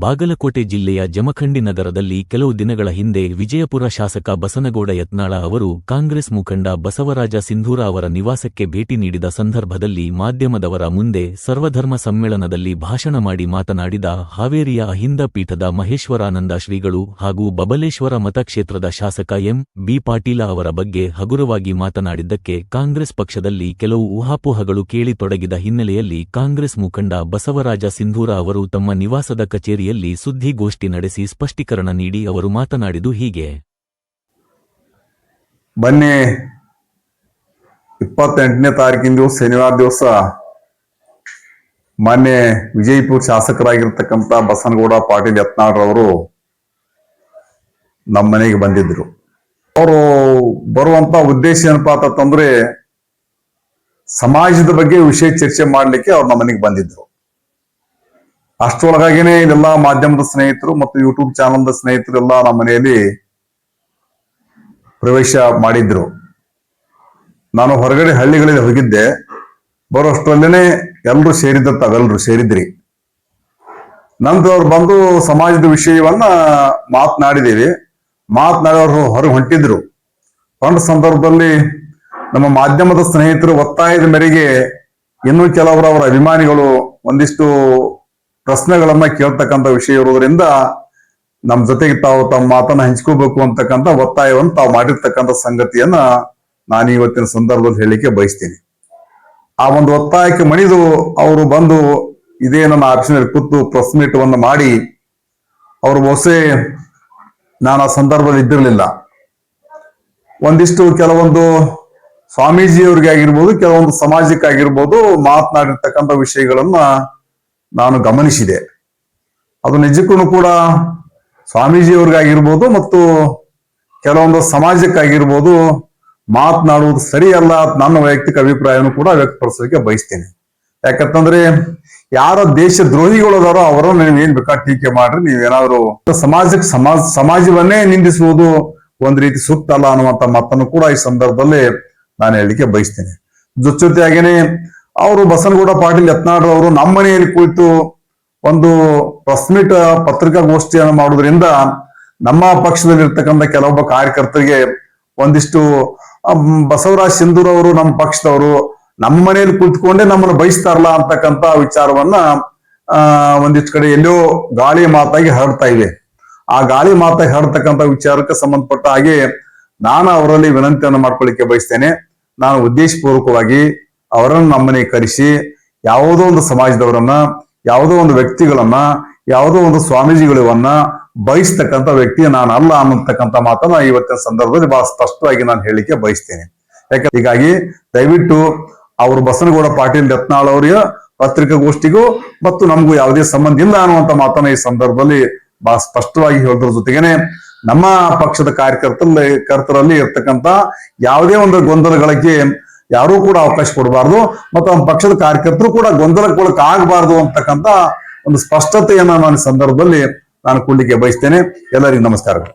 ಬಾಗಲಕೋಟೆ ಜಿಲ್ಲೆಯ ಜಮಖಂಡಿ ನಗರದಲ್ಲಿ ಕೆಲವು ದಿನಗಳ ಹಿಂದೆ ವಿಜಯಪುರ ಶಾಸಕ ಬಸನಗೌಡ ಯತ್ನಾಳ ಅವರು ಕಾಂಗ್ರೆಸ್ ಮುಖಂಡ ಬಸವರಾಜ ಸಿಂಧೂರ ಅವರ ನಿವಾಸಕ್ಕೆ ಭೇಟಿ ನೀಡಿದ ಸಂದರ್ಭದಲ್ಲಿ ಮಾಧ್ಯಮದವರ ಮುಂದೆ ಸರ್ವಧರ್ಮ ಸಮ್ಮೇಳನದಲ್ಲಿ ಭಾಷಣ ಮಾಡಿ ಮಾತನಾಡಿದ ಹಾವೇರಿಯ ಅಹಿಂದ ಪೀಠದ ಮಹೇಶ್ವರಾನಂದ ಶ್ರೀಗಳು ಹಾಗೂ ಬಬಲೇಶ್ವರ ಮತಕ್ಷೇತ್ರದ ಶಾಸಕ ಎಂ. ಬಿ. ಪಾಟೀಲ ಅವರ ಬಗ್ಗೆ ಹಗುರವಾಗಿ ಮಾತನಾಡಿದ್ದಕ್ಕೆ ಕಾಂಗ್ರೆಸ್ ಪಕ್ಷದಲ್ಲಿ ಕೆಲವು ಊಹಾಪೋಹಗಳು ಕೇಳಿತೊಡಗಿದ ಹಿನ್ನೆಲೆಯಲ್ಲಿ ಕಾಂಗ್ರೆಸ್ ಮುಖಂಡ ಬಸವರಾಜ ಸಿಂಧೂರ ಅವರು ತಮ್ಮ ನಿವಾಸದ ಕಚೇರಿಯಲ್ಲಿ ಸುದ್ದಿಗೋಷ್ಠಿ ನಡೆಸಿ ಸ್ಪಷ್ಟೀಕರಣ ನೀಡಿ ಅವರು ಮಾತನಾಡಿದು ಹೀಗೆ. ಮೊನ್ನೆ 28ನೇ ತಾರೀಕಿನ ದಿವಸ ಶನಿವಾರ ದಿವಸ ಮಾನ್ಯ ವಿಜಯಪುರ ಶಾಸಕರಾಗಿರ್ತಕ್ಕಂಥ ಬಸನಗೌಡ ಪಾಟೀಲ್ ಯತ್ನಾಳ್ರವರು ನಮ್ಮ ಮನೆಗೆ ಬಂದಿದ್ರು. ಅವರು ಬರುವಂತ ಉದ್ದೇಶ ಏನಪ್ಪಾ ಅಂತಂದ್ರೆ ಸಮಾಜದ ಬಗ್ಗೆ ವಿಷಯ ಚರ್ಚೆ ಮಾಡ್ಲಿಕ್ಕೆ ಅವ್ರು ನಮ್ಮ ಮನೆಗೆ ಬಂದಿದ್ರು. ಅಷ್ಟರೊಳಗಾಗಿನೇ ಇಲ್ಲೆಲ್ಲ ಮಾಧ್ಯಮದ ಸ್ನೇಹಿತರು ಮತ್ತು ಯೂಟ್ಯೂಬ್ ಚಾನಲ್ದ ಸ್ನೇಹಿತರು ಎಲ್ಲ ನಮ್ಮ ಮನೆಯಲ್ಲಿ ಪ್ರವೇಶ ಮಾಡಿದ್ರು. ನಾನು ಹೊರಗಡೆ ಹಳ್ಳಿಗಳಲ್ಲಿ ಹೋಗಿದ್ದೆ. ಬರೋಷ್ಟರಲ್ಲೇನೆ ಎಲ್ಲರೂ ತಾವೆಲ್ಲರೂ ಸೇರಿದ್ರಿ. ನಂತರ ಅವ್ರು ಬಂದು ಸಮಾಜದ ವಿಷಯವನ್ನ ಮಾತನಾಡಿದ್ದೀವಿ. ಮಾತನಾಡೋರು ಹೊರಗೆ ಹೊಂಟಿದ್ರು. ಹೊಂಟ ಸಂದರ್ಭದಲ್ಲಿ ನಮ್ಮ ಮಾಧ್ಯಮದ ಸ್ನೇಹಿತರು ಒತ್ತಾಯದ ಮೇರೆಗೆ ಇನ್ನೂ ಕೆಲವರು ಅವರ ಅಭಿಮಾನಿಗಳು ಒಂದಿಷ್ಟು ಪ್ರಶ್ನೆಗಳನ್ನ ಕೇಳ್ತಕ್ಕಂಥ ವಿಷಯ ಇರೋದ್ರಿಂದ ನಮ್ಮ ಜೊತೆಗೆ ತಾವು ತಮ್ಮ ಮಾತನ್ನ ಹಂಚ್ಕೋಬೇಕು ಅಂತಕ್ಕಂಥ ಒತ್ತಾಯವನ್ನು ತಾವು ಮಾಡಿರ್ತಕ್ಕಂಥ ಸಂಗತಿಯನ್ನ ನಾನು ಇವತ್ತಿನ ಸಂದರ್ಭದಲ್ಲಿ ಹೇಳಿಕೆ ಬಯಸ್ತೀನಿ. ಆ ಒಂದು ಒತ್ತಾಯಕ್ಕೆ ಮಣಿದು ಅವರು ಬಂದು ಇದೇ ನನ್ನ ಆಫೀಸಿನಲ್ಲಿ ಕೂತು ಪ್ರೆಸ್ ಮೀಟ್ ಅನ್ನು ಮಾಡಿ ಅವರು ಬಹುಶಃ ನಾನು ಆ ಸಂದರ್ಭದಲ್ಲಿ ಇದ್ದಿರಲಿಲ್ಲ. ಒಂದಿಷ್ಟು ಕೆಲವೊಂದು ಸ್ವಾಮೀಜಿಯವ್ರಿಗೆ ಆಗಿರ್ಬೋದು, ಕೆಲವೊಂದು ಸಮಾಜಕ್ಕಾಗಿರ್ಬೋದು ಮಾತನಾಡಿರ್ತಕ್ಕಂಥ ವಿಷಯಗಳನ್ನ ನಾನು ಗಮನಿಸಿದೆ. ಅದು ನಿಜಕ್ಕೂ ಕೂಡ ಸ್ವಾಮೀಜಿಯವ್ರಿಗಾಗಿರ್ಬೋದು ಮತ್ತು ಕೆಲವೊಂದು ಸಮಾಜಕ್ಕಾಗಿರ್ಬೋದು ಮಾತನಾಡುವುದು ಸರಿಯಲ್ಲ. ನನ್ನ ವೈಯಕ್ತಿಕ ಅಭಿಪ್ರಾಯವನ್ನು ಕೂಡ ವ್ಯಕ್ತಪಡಿಸೋಕೆ ಬಯಸ್ತೇನೆ. ಯಾಕಂತಂದ್ರೆ ಯಾರ ದೇಶ ದ್ರೋಹಿಗಳು ಅದಾರೋ ಅವರನ್ನು ನೀವೇನ್ ಬೇಕಾದ ಟೀಕೆ ಮಾಡ್ರಿ, ನೀವೇನಾದ್ರು ಸಮಾಜವನ್ನೇ ನಿಂದಿಸುವುದು ಒಂದ್ ರೀತಿ ಸೂಕ್ತ ಅಲ್ಲ ಅನ್ನುವಂತ ಮಾತನ್ನು ಕೂಡ ಈ ಸಂದರ್ಭದಲ್ಲಿ ನಾನು ಹೇಳಲಿಕ್ಕೆ ಬಯಸ್ತೇನೆ. ಜೊತೆಯಾಗೇನೆ ಅವರು ಬಸನಗೌಡ ಪಾಟೀಲ್ ಯತ್ನಾಳ್ರವರು ನಮ್ಮ ಮನೆಯಲ್ಲಿ ಕುಳಿತು ಒಂದು ಪ್ರೆಸ್ ಮೀಟ್ ಪತ್ರಿಕಾಗೋಷ್ಠಿಯನ್ನು ಮಾಡುವುದರಿಂದ ನಮ್ಮ ಪಕ್ಷದಲ್ಲಿರ್ತಕ್ಕಂಥ ಕೆಲವೊಬ್ಬ ಕಾರ್ಯಕರ್ತರಿಗೆ ಒಂದಿಷ್ಟು ಬಸವರಾಜ ಸಿಂಧೂರ್ ಅವರು ನಮ್ಮ ಪಕ್ಷದವರು ನಮ್ಮ ಮನೆಯಲ್ಲಿ ಕುಳಿತುಕೊಂಡೇ ನಮ್ಮನ್ನು ಬಯಸ್ತಾರಲ್ಲ ಅಂತಕ್ಕಂಥ ವಿಚಾರವನ್ನ ಒಂದಿಷ್ಟು ಕಡೆ ಎಲ್ಲೋ ಗಾಳಿ ಮಾತಾಗಿ ಹರಡ್ತಾ ಇವೆ. ಆ ಗಾಳಿ ಮಾತಾಗಿ ಹರಡ್ತಕ್ಕಂಥ ವಿಚಾರಕ್ಕೆ ಸಂಬಂಧಪಟ್ಟ ಹಾಗೆ ನಾನು ಅವರಲ್ಲಿ ವಿನಂತಿಯನ್ನು ಮಾಡ್ಕೊಳ್ಳಿಕ್ಕೆ ಬಯಸ್ತೇನೆ. ನಾನು ಉದ್ದೇಶಪೂರ್ವಕವಾಗಿ ಅವರನ್ನು ನಮ್ಮನೆಗೆ ಕರೆಸಿ ಯಾವುದೋ ಒಂದು ಸಮಾಜದವರನ್ನ, ಯಾವುದೋ ಒಂದು ವ್ಯಕ್ತಿಗಳನ್ನ, ಯಾವುದೋ ಒಂದು ಸ್ವಾಮೀಜಿಗಳನ್ನ ಬಯಸ್ತಕ್ಕಂಥ ವ್ಯಕ್ತಿ ನಾನು ಅಲ್ಲ ಅನ್ನತಕ್ಕಂಥ ಮಾತನ್ನ ಇವತ್ತಿನ ಸಂದರ್ಭದಲ್ಲಿ ಬಹಳ ಸ್ಪಷ್ಟವಾಗಿ ನಾನು ಹೇಳಿಕೆ ಬಯಸ್ತೇನೆ. ಯಾಕಂದ್ರೆ ಹೀಗಾಗಿ ದಯವಿಟ್ಟು ಅವರು ಬಸನಗೌಡ ಪಾಟೀಲ್ ಯತ್ನಾಳ್ ಅವರ ಪತ್ರಿಕಾಗೋಷ್ಠಿಗೂ ಮತ್ತು ನಮಗೂ ಯಾವುದೇ ಸಂಬಂಧ ಇಲ್ಲ ಅನ್ನುವಂತ ಮಾತನ್ನ ಈ ಸಂದರ್ಭದಲ್ಲಿ ಬಹಳ ಸ್ಪಷ್ಟವಾಗಿ ಹೇಳಿದ್ರ ಜೊತೆಗೇನೆ ನಮ್ಮ ಪಕ್ಷದ ಕಾರ್ಯಕರ್ತರಲ್ಲಿ ಇರ್ತಕ್ಕಂಥ ಯಾವುದೇ ಒಂದು ಗೊಂದಲಗಳಿಗೆ ಯಾರೂ ಕೂಡ ಅವಕಾಶ ಕೊಡಬಾರ್ದು ಮತ್ತು ನಮ್ಮ ಪಕ್ಷದ ಕಾರ್ಯಕರ್ತರು ಕೂಡ ಗೊಂದಲಕ್ಕೊಳಕ್ ಆಗಬಾರ್ದು ಅಂತಕ್ಕಂಥ ಒಂದು ಸ್ಪಷ್ಟತೆಯನ್ನ ನಾನು ಸಂದರ್ಭದಲ್ಲಿ ನಾನು ಕೊಡ್ಲಿಕ್ಕೆ ಬಯಸ್ತೇನೆ. ಎಲ್ಲರಿಗೂ ನಮಸ್ಕಾರಗಳು.